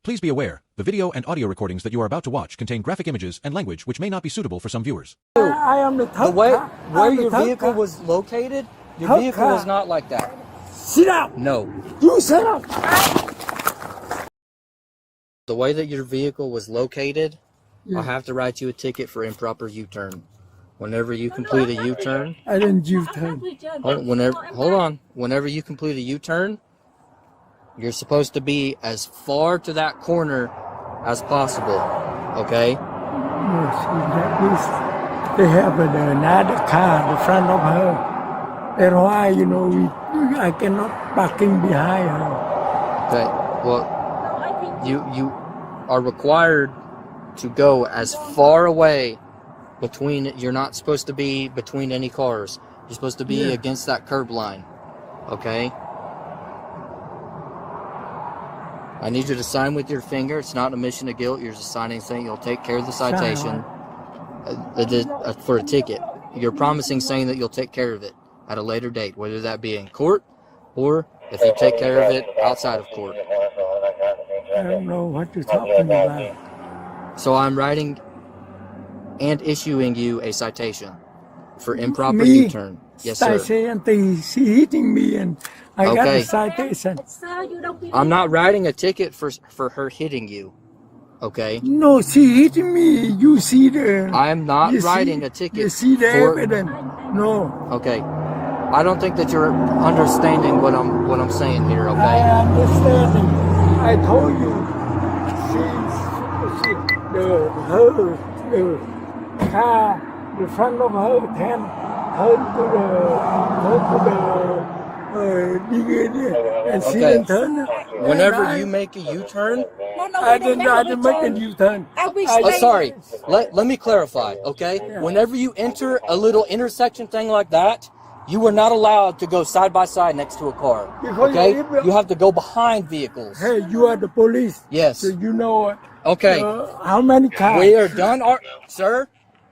Please be aware, the video and audio recordings that you are about to watch contain graphic images and language which may not be suitable for some viewers. I am the The way where your vehicle was located, your vehicle was not like that. Sit up! No. You sit up! The way that your vehicle was located, Yeah. I'll have to write you a ticket for improper U-turn. Whenever you complete a U-turn, I didn't U-turn. hold on. Whenever you complete a U-turn, you're supposed to be as far to that corner as possible. Okay? No, see, like this. They have another car in front of her. That's why, I cannot parking behind her. Okay. Well, you are required to go as far away between. You're not supposed to be between any cars. You're supposed to be against that curb line. Okay? I need you to sign with your finger. It's not an admission of guilt. You're just signing saying you'll take care of the citation for a ticket. You're promising saying that you'll take care of it at a later date, whether that be in court or if you take care of it outside of court. I don't know what you're talking about. So I'm writing and issuing you a citation for improper U-turn. Yes, sir. Citation, she hitting me and I got a citation. I'm not writing a ticket for her hitting you. Okay? No, she hitting me. You see the... I'm not writing a ticket. You see the evidence? No. Okay. I don't think that you're understanding what I'm saying here, okay? I understand. I told you. The car, the front of her can turn to the and she didn't turn. Whenever you make a U-turn, I didn't make a U-turn. sorry. Let me clarify, okay? Whenever you enter a little intersection thing like that, you are not allowed to go side by side next to a car. Okay? You have to go behind vehicles. Hey, you are the police. Yes. So you know Okay. how many cars? We are done, sir.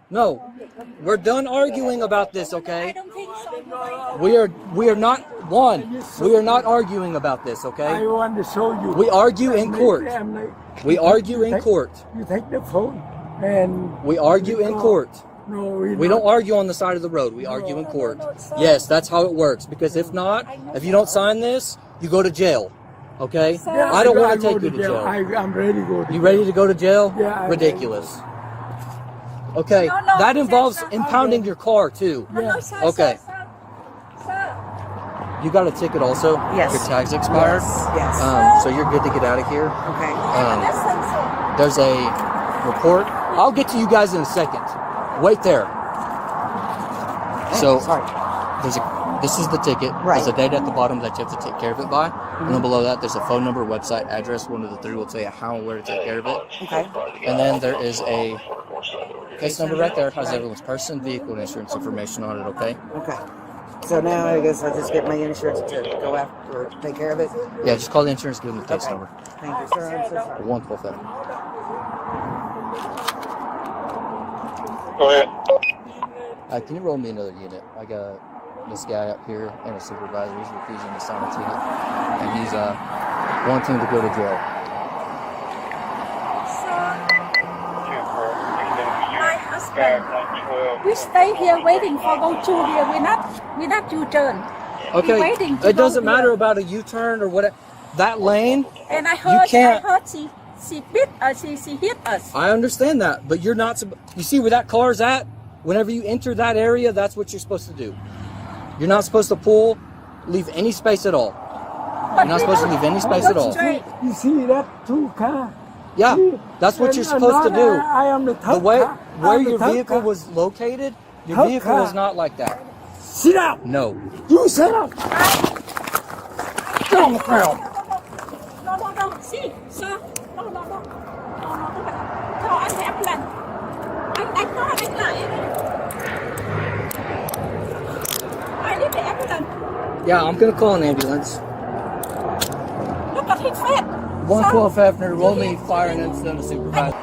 No, we're done arguing about this. Okay. We are not We are not arguing about this. Okay. I want to show you. We argue in court. We argue in court. You take the phone and. We argue in court. No, we don't argue on the side of the road. We argue in court. Yes, that's how it works. Because if not, if you don't sign this, you go to jail. Okay? Yeah, I don't want to take you to jail. I'm ready to go to jail. You ready to go to jail? Yeah. Ridiculous. Okay, that involves impounding your car too. Yes. Okay. You got a ticket also? Yes. Your tag's expired? Yes. So you're good to get out of here. Okay. There's a report. I'll get to you guys in a second. Wait there. So Sorry. this is the ticket. Right. There's a date at the bottom that you have to take care of it by. And then below that, there's a phone number, website, address. One of the three will tell you how and where to take care of it. Okay. And then there is a case number right there. Has everyone's person, vehicle, and insurance information on it. Okay. Okay. So now I guess I'll just get my insurance to go after or take care of it. Yeah, just call the insurance, give them the case number. Thank you, sir. I'm so sorry. Wonderful thing. Go ahead. Can you roll me another unit? I got this guy up here and a supervisor. He's refusing to sign a ticket, and he's wanting to go to jail. My husband, we stay here waiting for go to here. We not U-turn. Okay, waiting to it doesn't go matter here. about a U-turn or what. That lane, And I heard can't- she beat us. She hit us. I understand that, but you're not. You see where that car's at? Whenever you enter that area, that's what you're supposed to do. You're not supposed to leave any space at all. You're not supposed to leave any space at all. You see that two car? Yeah, that's what you're supposed to do. I am the third The way car. where I'm the your third vehicle car. was located, your Third vehicle car. was not like that. Sit up. No. You sit up. Get on the ground. No. See, sir. No. Cho anh em lần. Anh đánh nó đánh lại. I need the ambulance. Yeah, I'm gonna call an ambulance. Look at his face. 112 Hefner, roll me fire and incident to supervisor.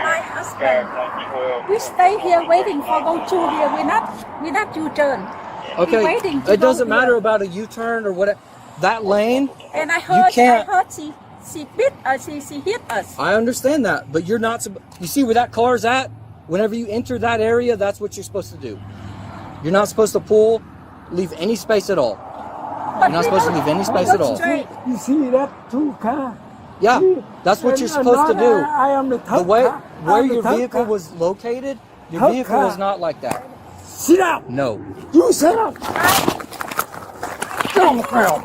My husband, we stay here waiting for go to here. We not U-turn. Okay, waiting to it doesn't go matter here. about a U-turn or what. that lane. And I heard, can't- she hit us. I understand that, but you're not. You see where that car's at? Whenever you enter that area, that's what you're supposed to do. You're not supposed to leave any space at all. You're not supposed to leave any space at all. You see that two car? Yeah, that's what you're supposed to do. I am the third The way car. where I'm the your third vehicle car. was located, your Third vehicle car. is not like that. Sit down. No. You sit up. Get on the ground.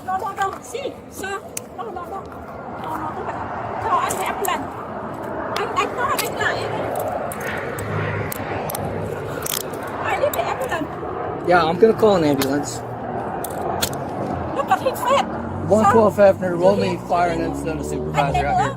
No. See, sir. No. Call an ambulance. Anh có anh lại. I need the ambulance. Yeah, I'm gonna call an ambulance. Look at his face. 112 Hefner, roll me fire and incident of supervisor out here.